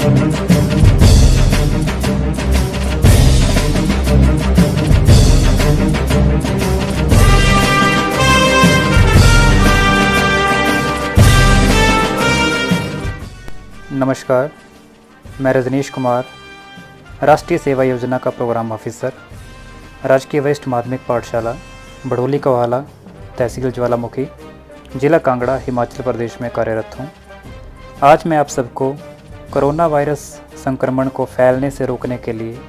नमस्कार, मैं रजनीश कुमार, राष्ट्रीय सेवा योजना का प्रोग्राम ऑफिसर, राजकीय वरिष्ठ माध्यमिक पाठशाला बढ़ोली कोहाला, तहसील ज्वालामुखी, जिला कांगड़ा, हिमाचल प्रदेश में कार्यरत हूँ। आज मैं आप सबको कोरोना वायरस संक्रमण को फैलने से रोकने के लिए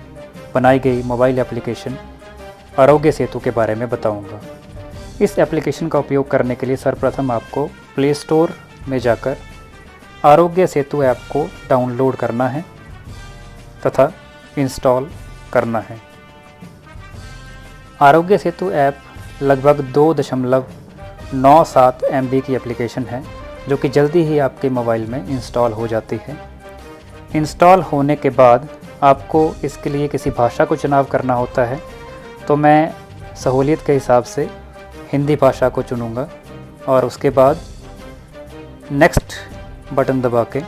बनाई गई मोबाइल एप्लीकेशन आरोग्य सेतु के बारे में बताऊँगा। इस एप्लीकेशन का उपयोग करने के लिए सर्वप्रथम आपको प्ले स्टोर में जाकर आरोग्य सेतु ऐप को डाउनलोड करना है तथा इंस्टॉल करना है। आरोग्य सेतु ऐप लगभग 2.97 MB की एप्लीकेशन है, जो कि जल्दी ही आपके मोबाइल में इंस्टॉल हो जाती है। इंस्टॉल होने के बाद आपको इसके लिए किसी भाषा को चुनाव करना होता है, तो मैं सहूलियत के हिसाब से हिंदी भाषा को चुनूँगा और उसके बाद नेक्स्ट बटन दबा के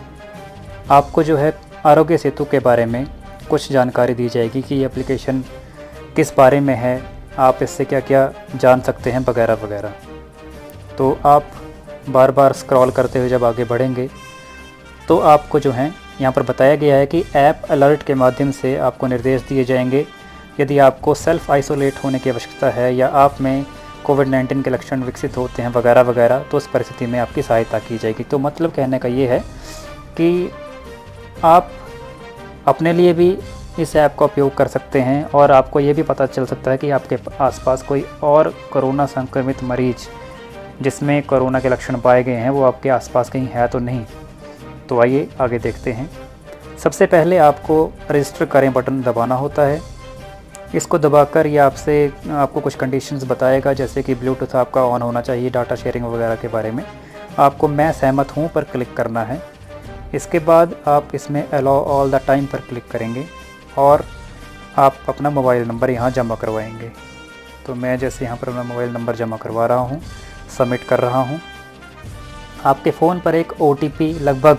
आपको जो है आरोग्य सेतु के बारे में कुछ जानकारी दी जाएगी कि ये एप्लीकेशन किस बारे में है, आप इससे क्या क्या जान सकते हैं वगैरह वगैरह। तो आप बार बार स्क्रॉल करते हुए जब आगे बढ़ेंगे तो आपको जो है यहाँ पर बताया गया है कि ऐप अलर्ट के माध्यम से आपको निर्देश दिए जाएंगे यदि आपको सेल्फ़ आइसोलेट होने की आवश्यकता है या आप में कोविड-19 के लक्षण विकसित होते हैं वगैरह वगैरह, तो उस परिस्थिति में आपकी सहायता की जाएगी। तो मतलब कहने का ये है कि आप अपने लिए भी इस ऐप का उपयोग कर सकते हैं और आपको ये भी पता चल सकता है कि आपके आसपास कोई और कोरोना संक्रमित मरीज जिसमें कोरोना के लक्षण पाए गए हैं वो आपके आसपास कहीं है तो नहीं। तो आइए आगे देखते हैं। सबसे पहले आपको रजिस्टर करें बटन दबाना होता है। इसको दबाकर ये आपको कुछ कंडीशंस बताएगा, जैसे कि ब्लूटूथ आपका ऑन होना चाहिए, डाटा शेयरिंग वगैरह के बारे में आपको मैं सहमत हूँ पर क्लिक करना है। इसके बाद आप इसमें अलाउ ऑल द टाइम पर क्लिक करेंगे और आप अपना मोबाइल नंबर यहाँ जमा करवाएंगे। तो मैं जैसे यहाँ पर अपना मोबाइल नंबर जमा करवा रहा हूँ, सबमिट कर रहा हूँ। आपके फ़ोन पर एक OTP लगभग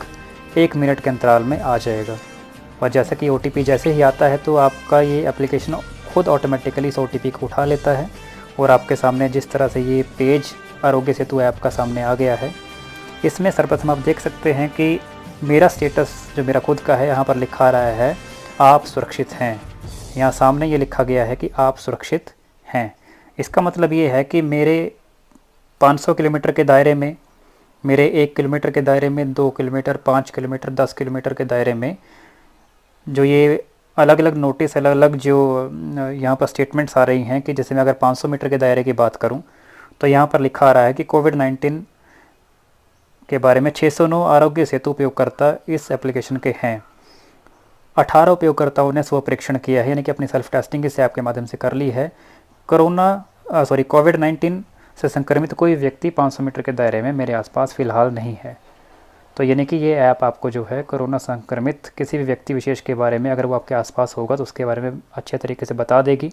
1 मिनट के अंतराल में आ जाएगा और जैसा कि OTP जैसे ही आता है तो आपका ये एप्लीकेशन खुद ऑटोमेटिकली इस OTP को उठा लेता है और आपके सामने जिस तरह से ये पेज आरोग्य सेतु ऐप का सामने आ गया है, इसमें सर्वप्रथम आप देख सकते हैं कि मेरा स्टेटस जो मेरा खुद का है यहाँ पर लिखा रहा है आप सुरक्षित हैं। यहाँ सामने ये लिखा गया है कि आप सुरक्षित हैं। इसका मतलब ये है कि मेरे 500 किलोमीटर के दायरे में, मेरे 1 किलोमीटर के दायरे में, 2 किलोमीटर, 5 किलोमीटर, 10 किलोमीटर के दायरे में जो ये अलग अलग नोटिस, अलग अलग जो यहाँ पर स्टेटमेंट्स आ रही हैं कि जैसे मैं अगर 500 मीटर के दायरे की बात करूँ तो यहाँ पर लिखा आ रहा है कि कोविड-19 के बारे में 609 आरोग्य सेतु उपयोगकर्ता इस एप्लीकेशन के हैं। 18 उपयोगकर्ताओं ने स्वपरीक्षण किया है, यानी कि अपनी सेल्फ टेस्टिंग इस ऐप के माध्यम से कर ली है। कोविड-19 से संक्रमित कोई व्यक्ति 500 मीटर के दायरे में मेरे आसपास फ़िलहाल नहीं है। तो यानी कि ये ऐप आपको जो है कोरोना संक्रमित किसी भी व्यक्ति विशेष के बारे में, अगर वो आपके आसपास होगा तो उसके बारे में अच्छे तरीके से बता देगी।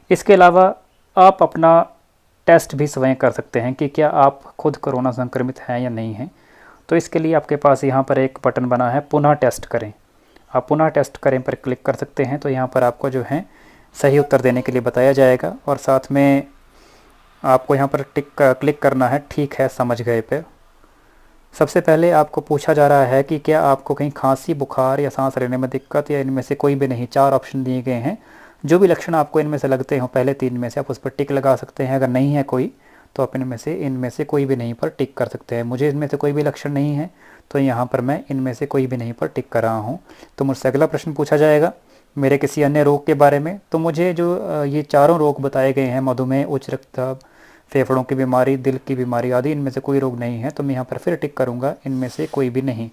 इसके अलावा आप अपना टेस्ट भी स्वयं कर सकते हैं कि क्या आप खुद कोरोना संक्रमित हैं या नहीं हैं। तो इसके लिए आपके पास यहाँ पर एक बटन बना है पुनः टेस्ट करें। आप पुनः टेस्ट करें पर क्लिक कर सकते हैं। तो यहाँ पर आपको जो है सही उत्तर देने के लिए बताया जाएगा और साथ में आपको यहाँ पर क्लिक करना है ठीक है समझ गए पे। सबसे पहले आपको पूछा जा रहा है कि क्या आपको कहीं खांसी, बुखार या सांस लेने में दिक्कत या इनमें से कोई भी नहीं। 4 ऑप्शन दिए गए हैं। जो भी लक्षण आपको इनमें से लगते हों, पहले 3 में से आप उस पर टिक लगा सकते हैं। अगर नहीं है कोई तो आप इनमें से कोई भी नहीं पर टिक कर सकते हैं। मुझे इनमें से कोई भी लक्षण नहीं है तो यहाँ पर मैं इनमें से कोई भी नहीं पर टिक कर रहा हूँ। तो मुझसे अगला प्रश्न पूछा जाएगा मेरे किसी अन्य रोग के बारे में। तो मुझे जो ये चारों रोग बताए गए हैं, मधुमेह, उच्च रक्तचाप, फेफड़ों की बीमारी, दिल की बीमारी आदि, इनमें से कोई रोग नहीं है। तो मैं यहाँ पर फिर टिक करूँगा इनमें से कोई भी नहीं।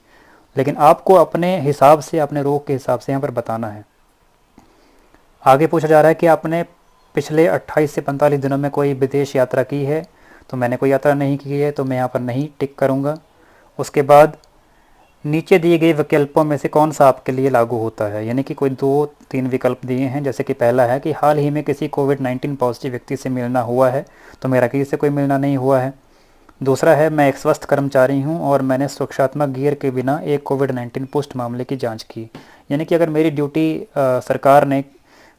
लेकिन आपको अपने हिसाब से, अपने रोग के हिसाब से यहाँ पर बताना है। आगे पूछा जा रहा है कि आपने पिछले 28 से 45 दिनों में कोई विदेश यात्रा की है। तो मैंने कोई यात्रा नहीं की है तो मैं यहाँ पर नहीं टिक करूँगा। उसके बाद नीचे दिए गए विकल्पों में से कौन सा आपके लिए लागू होता है, यानी कि कोई 2-3 विकल्प दिए हैं। जैसे कि पहला है कि हाल ही में किसी कोविड-19 पॉजिटिव व्यक्ति से मिलना हुआ है। तो मेरा किसी से कोई मिलना नहीं हुआ है। दूसरा है, मैं एक स्वस्थ कर्मचारी हूं और मैंने सुरक्षात्मक गियर के बिना एक कोविड-19 पुष्ट मामले की जांच की। यानी कि अगर मेरी ड्यूटी सरकार ने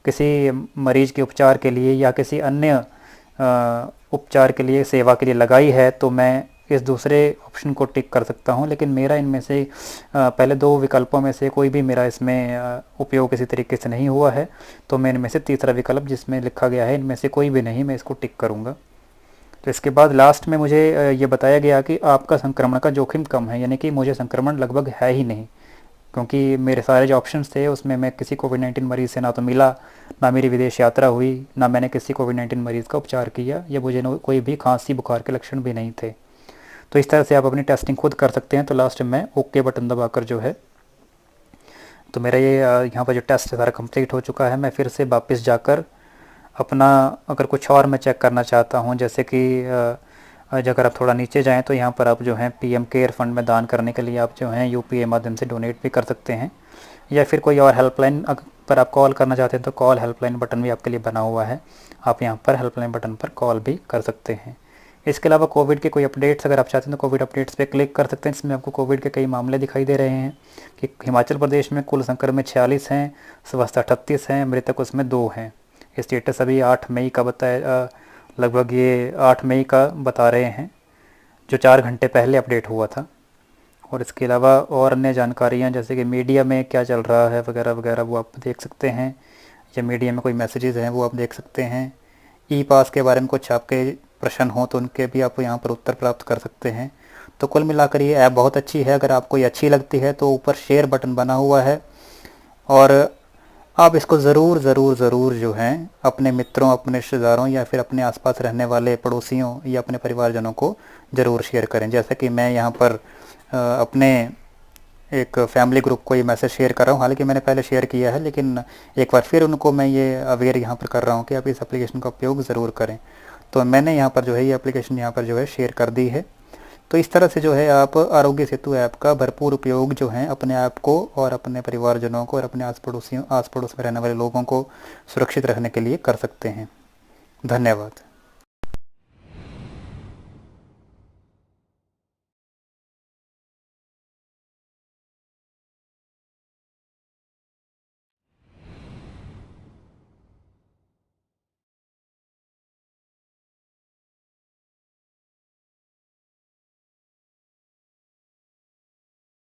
किसी मरीज के उपचार के लिए या किसी अन्य उपचार के लिए, सेवा के लिए लगाई है, तो मैं इस दूसरे ऑप्शन को टिक कर सकता हूं। लेकिन मेरा इनमें से पहले दो विकल्पों में से कोई भी मेरा इसमें उपयोग किसी तरीके से नहीं हुआ है, तो मैं इनमें से तीसरा विकल्प जिसमें लिखा गया है इनमें से कोई भी नहीं, मैं इसको टिक करूँगा। तो इसके बाद लास्ट में मुझे ये बताया गया कि आपका संक्रमण का जोखिम कम है, यानी कि मुझे संक्रमण लगभग है ही नहीं, क्योंकि मेरे सारे जो ऑप्शंस थे उसमें मैं किसी कोविड-19 मरीज़ से ना तो मिला, ना मेरी विदेश यात्रा हुई, ना मैंने किसी कोविड-19 मरीज़ का उपचार किया, या मुझे कोई भी खांसी बुखार के लक्षण भी नहीं थे। तो इस तरह से आप अपनी टेस्टिंग खुद कर सकते हैं। तो लास्ट में मैं ओके बटन दबाकर जो है, तो मेरा ये यहाँ पर जो टेस्ट सारा कंप्लीट हो चुका है। मैं फिर से वापस जाकर अपना, अगर कुछ और मैं चेक करना चाहता हूँ, जैसे कि अगर आप थोड़ा नीचे जाएं तो यहाँ पर आप जो हैं पीएम केयर फंड में दान करने के लिए आप जो हैं यूपीआई माध्यम से डोनेट भी कर सकते हैं, या फिर कोई और हेल्पलाइन पर आप कॉल करना चाहते हैं तो कॉल हेल्पलाइन बटन भी आपके लिए बना हुआ है, आप यहाँ पर हेल्पलाइन बटन पर कॉल भी कर सकते हैं। इसके अलावा कोविड के कोई अपडेट्स अगर आप चाहते हैं तो कोविड अपडेट्स पे क्लिक कर सकते हैं। इसमें आपको कोविड के कई मामले दिखाई दे रहे हैं कि हिमाचल प्रदेश में कुल संक्रमित 46 हैं, स्वस्थ 38 हैं, मृतक उसमें 2 हैं। स्टेटस अभी 8 मई का बताया, लगभग ये 8 मई का बता रहे हैं, जो 4 घंटे पहले अपडेट हुआ था। और इसके अलावा और अन्य जानकारियाँ जैसे कि मीडिया में क्या चल रहा है वगैरह वगैरह वो आप देख सकते हैं, या मीडिया में कोई मैसेजेस हैं वो आप देख सकते हैं। ई पास के बारे में कुछ आपके प्रश्न हो तो उनके भी आप यहाँ पर उत्तर प्राप्त कर सकते हैं। तो कुल मिलाकर ये ऐप बहुत अच्छी है। अगर आपको ये अच्छी लगती है तो ऊपर शेयर बटन बना हुआ है, और आप इसको ज़रूर ज़रूर ज़रूर जो हैं अपने मित्रों, अपने रिश्तेदारों या फिर अपने आसपास रहने वाले पड़ोसियों या अपने परिवारजनों को ज़रूर शेयर करें। जैसा कि मैं यहाँ पर अपने एक फैमिली ग्रुप को ये मैसेज शेयर कर रहा हूँ, हालांकि मैंने पहले शेयर किया है, लेकिन एक बार फिर उनको मैं ये अवेयर यहाँ पर कर रहा हूँ कि आप इस एप्लीकेशन का उपयोग ज़रूर करें। तो मैंने यहाँ पर जो है ये एप्लीकेशन यहाँ पर जो है शेयर कर दी है। तो इस तरह से जो है आप आरोग्य सेतु ऐप का भरपूर उपयोग जो है अपने आप को और अपने परिवारजनों को और अपने आस पड़ोस में रहने वाले लोगों को सुरक्षित रखने के लिए कर सकते हैं। धन्यवाद।